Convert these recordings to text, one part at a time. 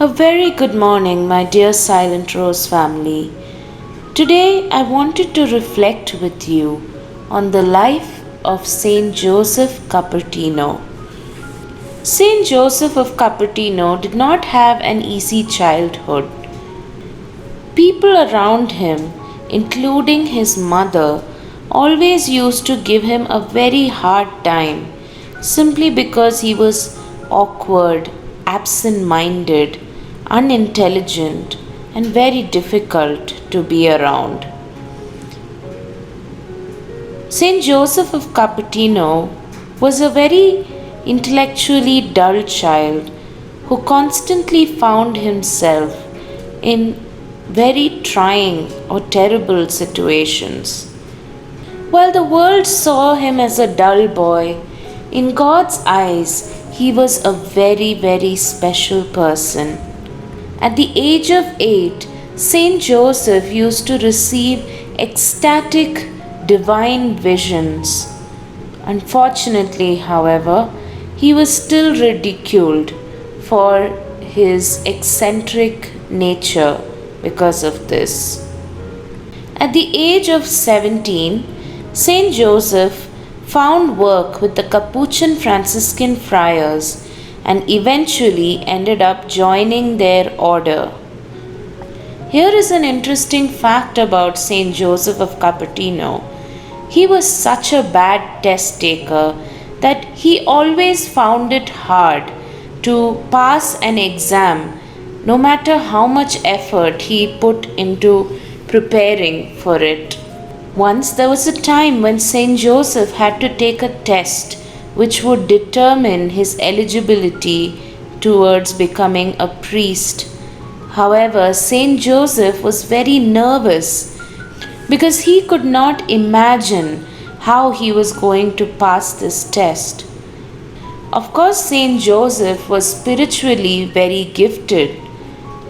A very good morning, my dear Silent Rose family. Today I wanted to reflect with you on the life of Saint Joseph Cupertino. Saint Joseph of Cupertino did not have an easy childhood. People around him, including his mother, always used to give him a very hard time simply because he was awkward, absent minded, unintelligent, and very difficult to be around. Saint Joseph of Cupertino was a very intellectually dull child who constantly found himself in very trying or terrible situations. While the world saw him as a dull boy, in God's eyes he was a very, very special person. At the age of 8, Saint Joseph used to receive ecstatic divine visions. Unfortunately, however, he was still ridiculed for his eccentric nature because of this. At the age of 17, Saint Joseph found work with the Capuchin Franciscan friars and eventually ended up joining their order. Here is an interesting fact about Saint Joseph of Cupertino. He was such a bad test taker that he always found it hard to pass an exam, no matter how much effort he put into preparing for it. Once there was a time when Saint Joseph had to take a test which would determine his eligibility towards becoming a priest. However, Saint Joseph was very nervous because he could not imagine how he was going to pass this test. Of course, Saint Joseph was spiritually very gifted,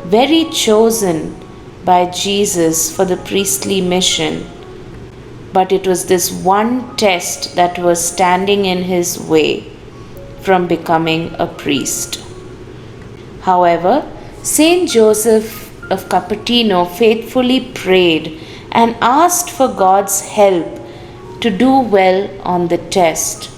very chosen by Jesus for the priestly mission. But it was this one test that was standing in his way from becoming a priest. However, Saint Joseph of Cupertino faithfully prayed and asked for God's help to do well on the test.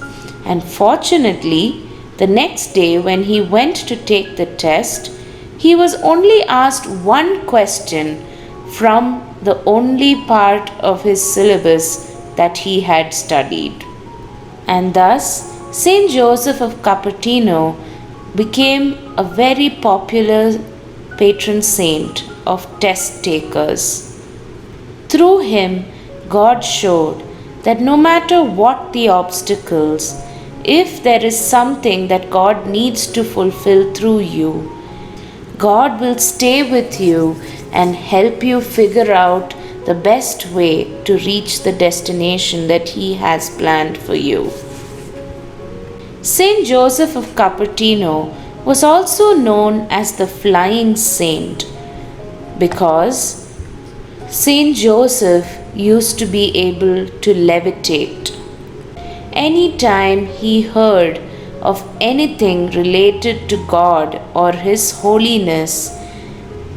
And fortunately, the next day when he went to take the test, he was only asked one question from the only part of his syllabus that he had studied. And thus, Saint Joseph of Cupertino became a very popular patron saint of test takers. Through him, God showed that no matter what the obstacles, if there is something that God needs to fulfill through you, God will stay with you and help you figure out the best way to reach the destination that He has planned for you. Saint Joseph of Cupertino was also known as the Flying Saint because Saint Joseph used to be able to levitate. Anytime he heard of anything related to God or His holiness,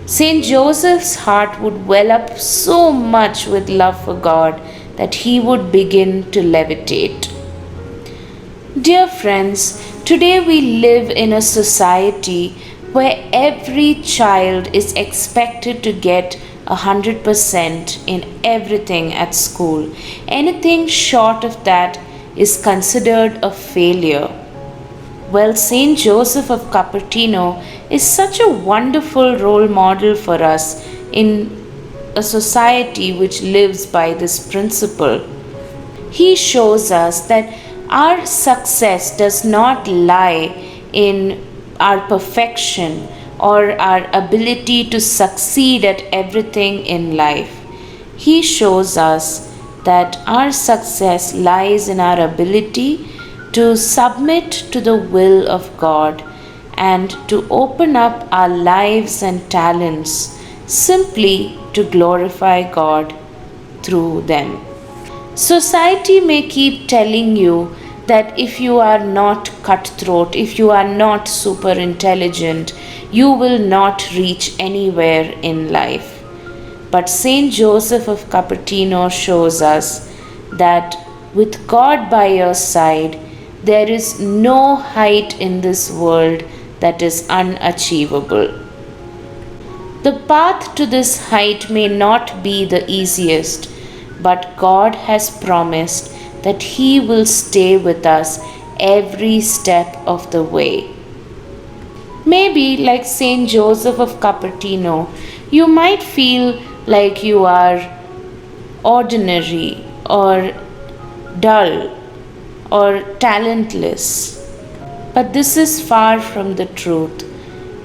Saint Joseph's heart would well up so much with love for God that he would begin to levitate. Dear friends, today we live in a society where every child is expected to get 100% in everything at school. Anything short of that is considered a failure. Well, Saint Joseph of Cupertino is such a wonderful role model for us in a society which lives by this principle. He shows us that our success does not lie in our perfection or our ability to succeed at everything in life. He shows us that our success lies in our ability to submit to the will of God and to open up our lives and talents simply to glorify God through them. Society may keep telling you that if you are not cutthroat, if you are not super intelligent, you will not reach anywhere in life. But Saint Joseph of Cupertino shows us that with God by your side, there is no height in this world that is unachievable. The path to this height may not be the easiest, but God has promised that He will stay with us every step of the way. Maybe, like Saint Joseph of Cupertino, you might feel like you are ordinary or dull or talentless. But this is far from the truth,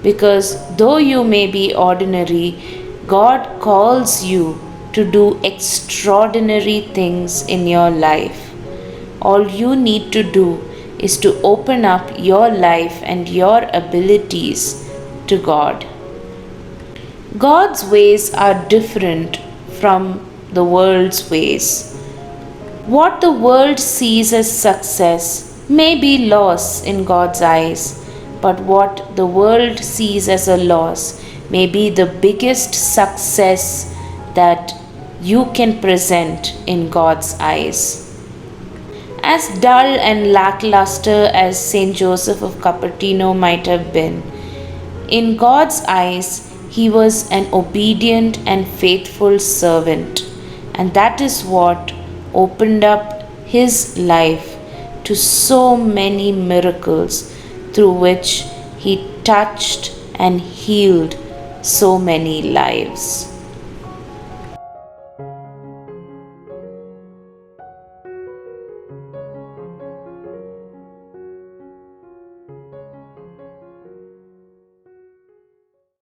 because though you may be ordinary, God calls you to do extraordinary things in your life. All you need to do is to open up your life and your abilities to God. God's ways are different from the world's ways. What the world sees as success may be loss in God's eyes, but what the world sees as a loss may be the biggest success that you can present in God's eyes. As dull and lackluster as Saint Joseph of Cupertino might have been, in God's eyes he was an obedient and faithful servant, and that is what opened up his life to so many miracles through which he touched and healed so many lives.